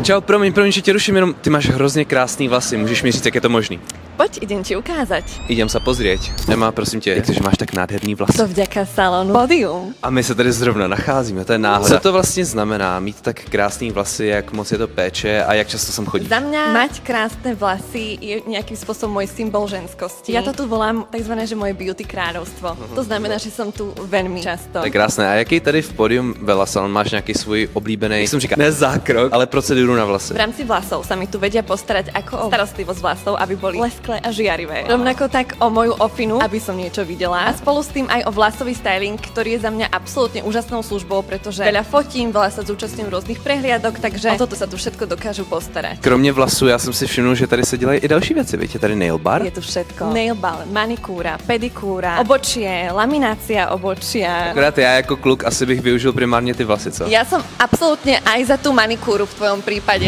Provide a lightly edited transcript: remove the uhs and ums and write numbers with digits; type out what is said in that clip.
Čau, promiň, že tě ruším, jenom ty máš hrozně krásný vlasy, můžeš mi říct, jak je to možný? Poď, idem ti ukázať. Idem sa pozrieť. Emma, prosím tě, jak to, že máš tak nádherný vlasy? To vďaka salónu Podium. A my se tady zrovna nacházíme, to je náhoda. Co to vlastně znamená mít tak krásný vlasy, jak moc je to péče a jak často sem chodíš? Za mňa mať krásne vlasy je nejakým spôsobom môj symbol ženskosti. Ja to tu volám takzvané, že moje beauty kráľovstvo. To znamená, že som tu veľmi často. To je krásné. A jaký tady v Podium Vela Salon máš nějaký svůj oblíbený, jak jsem říkal, ne zákrok, ale proceduru na vlasy? V rámci vlasov sa mi tu vedia postarať ako o starostlivosť vlasov, aby boli lesklé a žiarivé. Rovnako tak o moju ofinu, aby som niečo videla. A spolu s tým aj o vlasový styling, ktorý je za mňa absolútne úžasnou službou, pretože veľa fotím, veľa sa zúčastňujem rôznych prehliadok, takže o toto sa tu všetko dokážu postarať. Kromě vlasů, já jsem si všiml, že tady se dělají i další věci, víte, tady nail bar. Je tu všetko. Nail bar, manikúra, pedikúra, obočie, laminácia obočia. Akorát já jako kluk asi bych využil primárně ty vlasy, co? Ja som absolútne aj za tú manikúru v tvojom prípade.